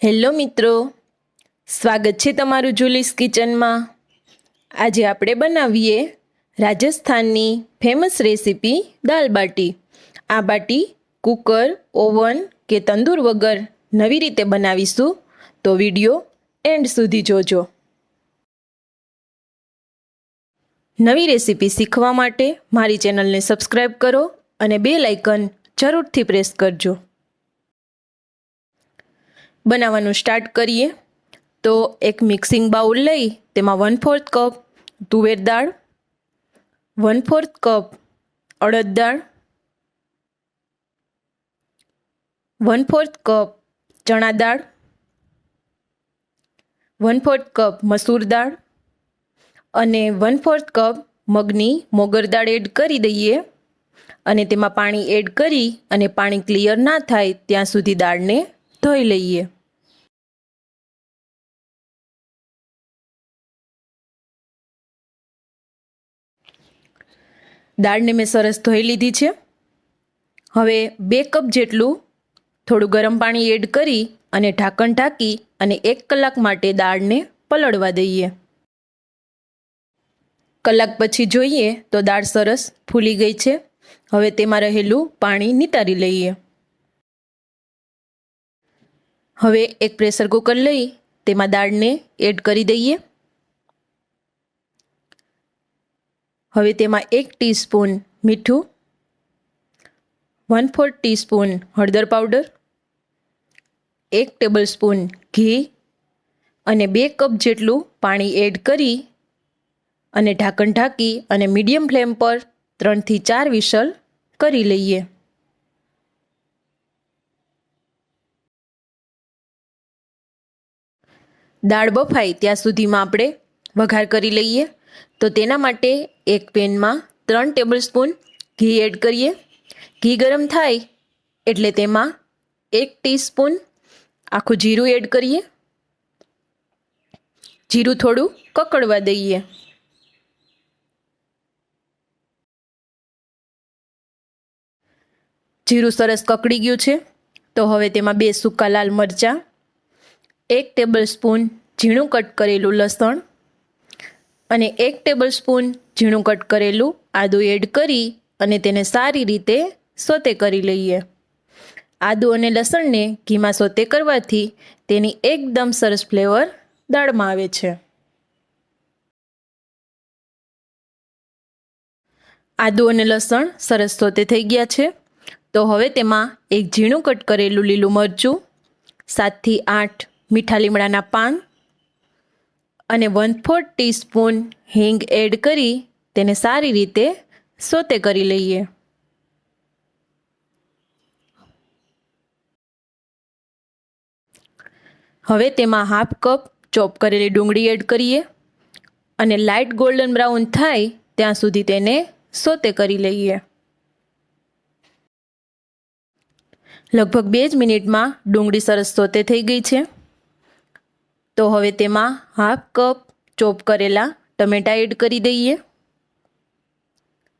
Hello મિત્રો, સ્વાગત છે તમારું જુલીસ કિચનમાં। આજે આપણે બનાવીએ રાજસ્થાનની ફેમસ રેસીપી દાલ બાટી। આ બાટી કુકર, ઓવન કે તંદૂર વગર નવી રીતે બનાવીશું, તો વિડીયો એન્ડ સુધી જોજો। નવી રેસીપી શીખવા માટે મારી ચેનલને સબસ્ક્રાઈબ કરો અને બેલ આઇકન જરૂરથી પ્રેસ કરજો। બનાવવાનું સ્ટાર્ટ કરીએ। તો એક મિક્સિંગ બાઉલ લઈ તેમાં 1/4 કપ તુવેર દાળ, 1/4 કપ અડદ દાળ, 1/4 કપ ચણા દાળ, 1/4 કપ મસૂર દાળ અને 1/4 કપ મગની મોગર દાળ એડ કરી દઈએ અને તેમાં પાણી એડ કરી અને પાણી ક્લિયર ના થાય ત્યાં સુધી દાળને ધોઈ લઈએ। દાળને મેં સરસ ધોઈ લીધી છે। હવે 2 કપ જેટલું થોડું ગરમ પાણી એડ કરી અને ઢાંકણ ઢાંકી અને 1 કલાક માટે દાળને પલળવા દઈએ। કલાક પછી જોઈએ તો દાળ સરસ ફૂલી ગઈ છે। હવે તેમાં રહેલું પાણી નિતારી લઈએ। હવે એક પ્રેશર કુકર લઈ તેમાં દાળને એડ કરી દઈએ। હવે તેમાં 1 ટીસ્પૂન મીઠું, 1/4 ટીસ્પૂન હળદર પાવડર, 1 ટેબલસ્પૂન ઘી અને 2 કપ જેટલું પાણી એડ કરી અને ઢાંકણ ઢાંકી અને મીડિયમ ફ્લેમ પર 3 થી 4 વિસલ કરી લઈએ। દાળ બફાય ત્યાં સુધીમાં આપણે વઘાર કરી લઈએ। તો તેના માટે એક પેનમાં 3 ટેબલસ્પૂન ઘી એડ કરીએ। ઘી ગરમ થાય એટલે તેમાં 1 ટીસ્પૂન આખું જીરું એડ કરીએ। જીરું થોડું કકડવા દઈએ। જીરું સરસ કકડી ગયું છે તો હવે તેમાં 2 સૂકા લાલ મરચાં, 1 ટેબલસ્પૂન ઝીણું કટ કરેલું લસણ અને 1 ટેબલસ્પૂન ઝીણું કટ કરેલું આદું એડ કરી અને તેને સારી રીતે સોતે કરી લઈએ। આદું અને લસણને ઘીમાં સોતે કરવાથી તેની એકદમ સરસ ફ્લેવર દાળમાં આવે છે। આદું અને લસણ સરસ સોતે થઈ ગયા છે તો હવે તેમાં એક ઝીણું કટ કરેલું લીલું મરચું, 7 થી 8 મીઠા લીમડાના પાન અને 1/4 ટીસ્પૂન હિંગ એડ કરી તેને સારી રીતે સોતે કરી લઈએ। હવે તેમાં 1/2 કપ ચોપ કરેલી ડુંગળી એડ કરીએ અને લાઇટ ગોલ્ડન બ્રાઉન થાય ત્યાં સુધી તેને સોતે કરી લઈએ। લગભગ 2 જ મિનિટમાં ડુંગળી સરસ સોતે થઈ ગઈ છે તો હવે તેમાં 1/2 કપ ચોપ કરેલા ટમેટાં એડ કરી દઈએ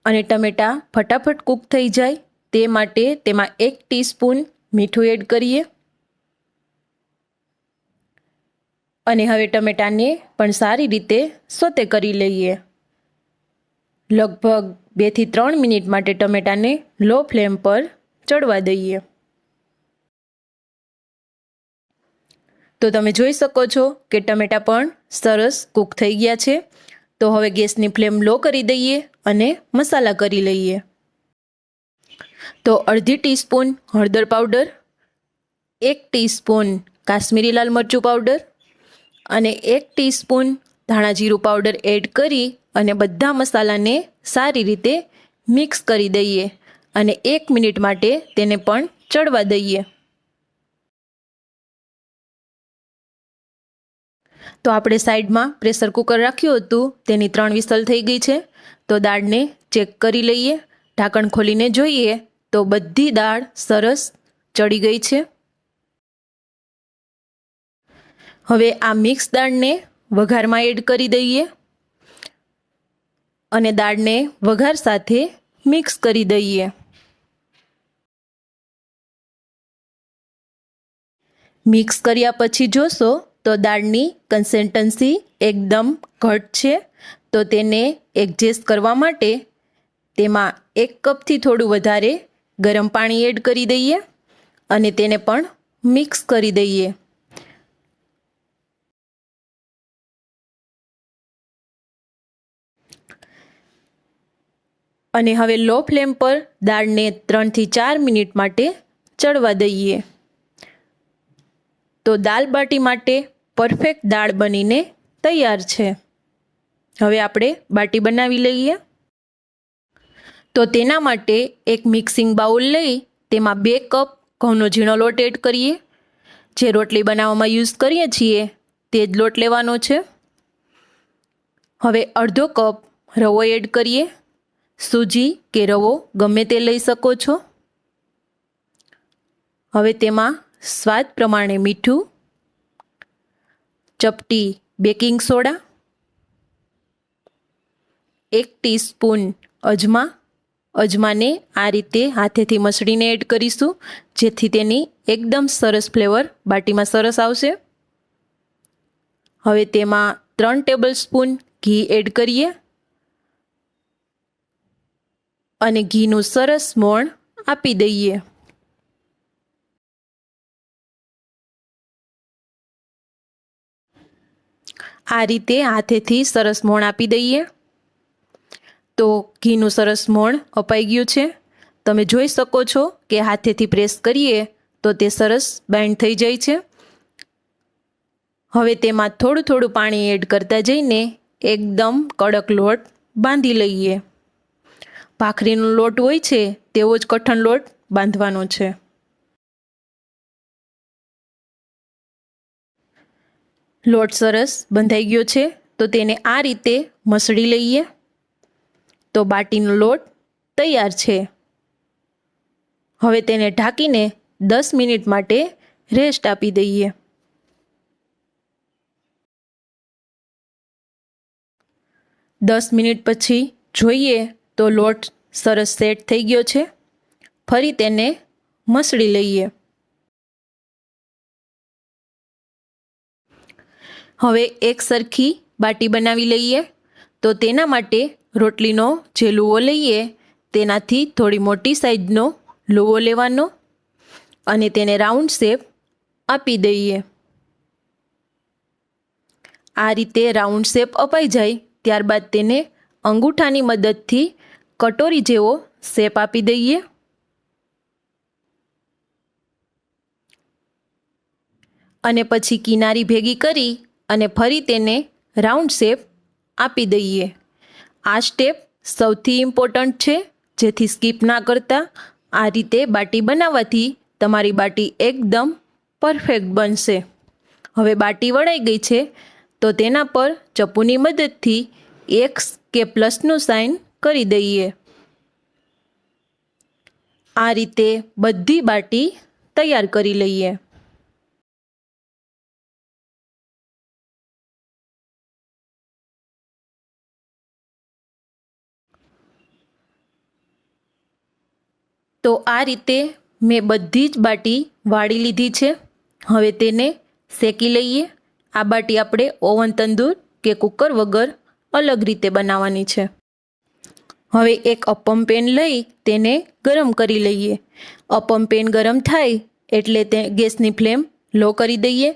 અને ટમેટાં ફટાફટ કૂક થઈ જાય તે માટે તેમાં 1 ટીસ્પૂન મીઠું એડ કરીએ અને હવે ટમેટાને પણ સારી રીતે સોતે કરી લઈએ। લગભગ 2 થી 3 મિનિટ માટે ટમેટાને લો ફ્લેમ પર ચડવા દઈએ। તો તમે જોઈ શકો છો કે ટમેટાં પણ સરસ કૂક થઈ ગયા છે તો હવે ગેસની ફ્લેમ લો કરી દઈએ અને મસાલા કરી લઈએ। તો અડધી ટીસ્પૂન હળદર પાવડર, 1 ટીસ્પૂન કાશ્મીરી લાલ મરચું પાવડર અને 1 ટીસ્પૂન ધાણા જીરું પાવડર એડ કરી અને બધા મસાલાને સારી રીતે મિક્સ કરી દઈએ અને 1 મિનિટ માટે તેને પણ ચડવા દઈએ। તો આપણે સાઈડમાં પ્રેશર કુકર રાખ્યું હતું તેની 3 વિસલ થઈ ગઈ છે તો દાળને ચેક કરી લઈએ। ઢાંકણ ખોલીને જોઈએ તો બધી દાળ સરસ ચડી ગઈ છે। હવે આ મિક્સ દાળને વઘારમાં એડ કરી દઈએ અને દાળને વઘાર સાથે મિક્સ કરી દઈએ। મિક્સ કર્યા પછી જોશો તો દાળની કન્સિસ્ટન્સી એકદમ ઘટ છે, તો તેને એડજસ્ટ કરવા માટે તેમાં 1 કપથી થોડું વધારે ગરમ પાણી એડ કરી દઈએ અને તેને પણ મિક્સ કરી દઈએ. અને હવે લો ફ્લેમ પર દાળને 3 થી 4 મિનિટ માટે ચડવા દઈએ. તો દાલ બાટી માટે પરફેક્ટ દાળ બનીને તૈયાર છે. હવે આપણે બાટી બનાવી લઈએ. તો તેના માટે એક મિક્સિંગ બાઉલ લઈ તેમાં 2 કપ ઘઉંનો ઝીણો લોટ એડ કરીએ. જે રોટલી બનાવવામાં યુઝ કરીએ છીએ તે જ લોટ લેવાનો છે. હવે અડધો કપ રવો એડ કરીએ. સૂજી કે રવો ગમે તે લઈ શકો છો. હવે તેમાં સ્વાદ પ્રમાણે મીઠું, ચપટી બેકિંગ સોડા, 1 ટીસ્પૂન અજમાને આ રીતે હાથેથી મસળીને એડ કરીશું, જેથી તેની એકદમ સરસ ફ્લેવર બાટીમાં સરસ આવશે. હવે તેમાં 3 ટેબલસ્પૂન ઘી એડ કરીએ અને ઘીનું સરસ મોણ આપી દઈએ. આ રીતે હાથેથી સરસ મોણ આપી દઈએ. તો ઘીનું સરસ મોણ અપાઈ ગયું છે. તમે જોઈ શકો છો કે હાથેથી પ્રેસ કરીએ તો તે સરસ બાઇન્ડ થઈ જાય છે. હવે તેમાં થોડું થોડું પાણી એડ કરતા જઈને એકદમ કડક લોટ બાંધી લઈએ. ભાખરીનો લોટ હોય છે તેવો જ કઠણ લોટ બાંધવાનો છે. લોટ સરસ બંધાઈ ગયો છે, તો તેને આ રીતે મસળી લઈએ. તો બાટીનો લોટ તૈયાર છે. હવે તેને ઢાંકીને 10 મિનિટ માટે રેસ્ટ આપી દઈએ. દસ મિનિટ પછી જોઈએ તો લોટ સરસ સેટ થઈ ગયો છે. ફરી તેને મસળી લઈએ. હવે એક સરખી બાટી બનાવી લઈએ. તો તેના માટે રોટલીનો જે લુવો લઈએ તેનાથી થોડી મોટી સાઈઝનો લુવો લેવાનો અને તેને રાઉન્ડ શેપ આપી દઈએ. આ રીતે રાઉન્ડ શેપ અપાઈ જાય ત્યારબાદ તેને અંગૂઠાની મદદથી કટોરી જેવો શેપ આપી દઈએ. અને પછી કિનારી ભેગી કરી અને ફરી તેને રાઉન્ડ શેપ આપી દઈએ. આ સ્ટેપ સૌથી ઇમ્પોર્ટન્ટ છે, જેથી સ્કીપ ના કરતા આ રીતે બાટી બનાવવાથી તમારી બાટી એકદમ પરફેક્ટ બનશે. હવે બાટી વળાઈ ગઈ છે, તો તેના પર ચપ્પુની મદદથી એક્સ કે પ્લસનું સાઇન કરી દઈએ. આ રીતે બધી બાટી તૈયાર કરી લઈએ. તો આ રીતે મેં બધી જ બાટી વાળી લીધી છે. હવે તેને શેકી લઈએ. આ બાટી આપણે ઓવન તંદૂર કે કુકર વગર અલગ રીતે બનાવવાની છે. હવે એક અપમ પેન લઈ તેને ગરમ કરી લઈએ. અપમ પેન ગરમ થાય એટલે તે ગેસની ફ્લેમ લો કરી દઈએ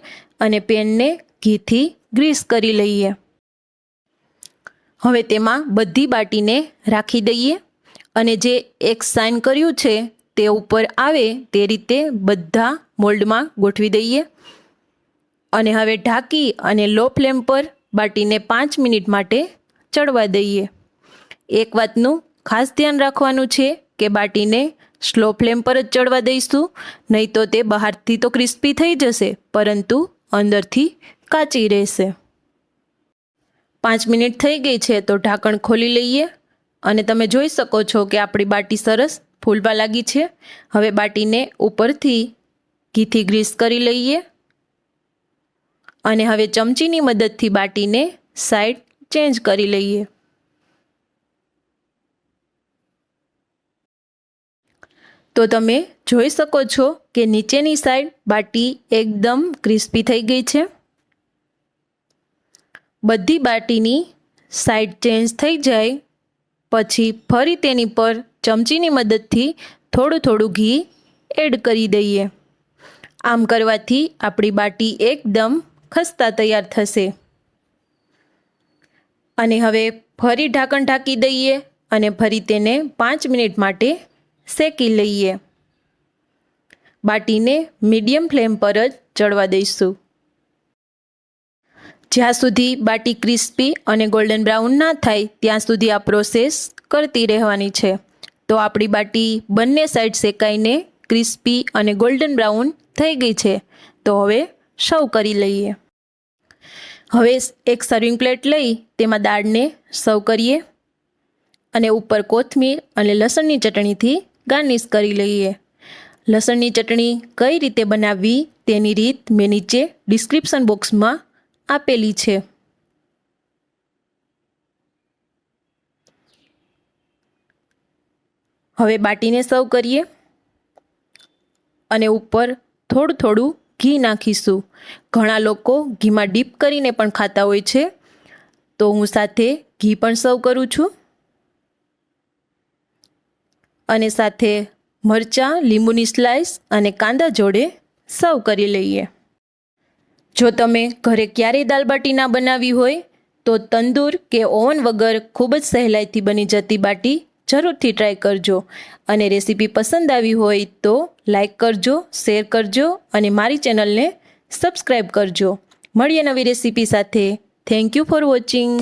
અને પેનને ઘીથી ગ્રીસ કરી લઈએ. હવે તેમાં બધી બાટીને રાખી દઈએ અને જે એક સાઇન કર્યું છે તે ઉપર આવે તે રીતે બધા મોલ્ડમાં ગોઠવી દઈએ. અને હવે ઢાંકી અને લો ફ્લેમ પર બાટીને 5 મિનિટ માટે ચડવા દઈએ. એક વાતનું ખાસ ધ્યાન રાખવાનું છે કે બાટીને સ્લો ફ્લેમ પર જ ચડવા દઈશું, નહીં તો તે બહારથી તો ક્રિસ્પી થઈ જશે પરંતુ અંદરથી કાચી રહેશે. 5 મિનિટ થઈ ગઈ છે તો ઢાંકણ ખોલી લઈએ અને તમે જોઈ શકો છો કે આપણી બાટી સરસ ફૂલવા લાગી છે. હવે બાટીને ઉપરથી ઘીથી ગ્રીસ કરી લઈએ અને હવે ચમચીની મદદથી બાટીને સાઈડ ચેન્જ કરી લઈએ. તો તમે જોઈ શકો છો કે નીચેની સાઈડ બાટી એકદમ ક્રિસ્પી થઈ ગઈ છે. બધી બાટીની સાઈડ ચેન્જ થઈ જાય પછી ફરી તેની પર ચમચીની મદદથી થોડું થોડું ઘી એડ કરી દઈએ. આમ કરવાથી આપણી બાટી એકદમ ખસ્તા તૈયાર થશે. અને હવે ફરી ઢાંકણ ઢાંકી દઈએ અને ફરી તેને 5 મિનિટ માટે શેકી લઈએ. બાટીને મીડિયમ ફ્લેમ પર જ ચડવા દઈશું. જ્યાં સુધી બાટી ક્રિસ્પી અને ગોલ્ડન બ્રાઉન ના થાય ત્યાં સુધી આ પ્રોસેસ કરતી રહેવાની છે. તો આપણી બાટી બંને સાઈડ શેકાઈને ક્રિસ્પી અને ગોલ્ડન બ્રાઉન થઈ ગઈ છે. તો હવે સર્વ કરી લઈએ. હવે એક સર્વિંગ પ્લેટ લઈ તેમાં દાળને સર્વ કરીએ અને ઉપર કોથમીર અને લસણની ચટણીથી ગાર્નિશ કરી લઈએ. લસણની ચટણી કઈ રીતે બનાવવી તેની રીત મેં નીચે ડિસ્ક્રિપ્શન બોક્સમાં આપેલી છે. હવે બાટીને સર્વ કરીએ અને ઉપર થોડું થોડું ઘી નાખીશું. ઘણા લોકો ઘીમાં ડીપ કરીને પણ ખાતા હોય છે, તો હું સાથે ઘી પણ સર્વ કરું છું. અને સાથે મરચાં, લીંબુની સ્લાઇસ અને કાંદા જોડે સર્વ કરી લઈએ. જો તમે ઘરે ક્યારેય દાલ બાટી ના બનાવી હોય તો તંદૂર કે ઓવન વગર ખૂબ જ સહેલાઈથી બની જતી બાટી જરૂરથી ટ્રાય કરજો. અને રેસીપી પસંદ આવી હોય તો લાઈક કરજો, શેર કરજો અને મારી ચેનલને સબસ્ક્રાઈબ કરજો. મળીએ નવી રેસીપી સાથે. Thank you for watching.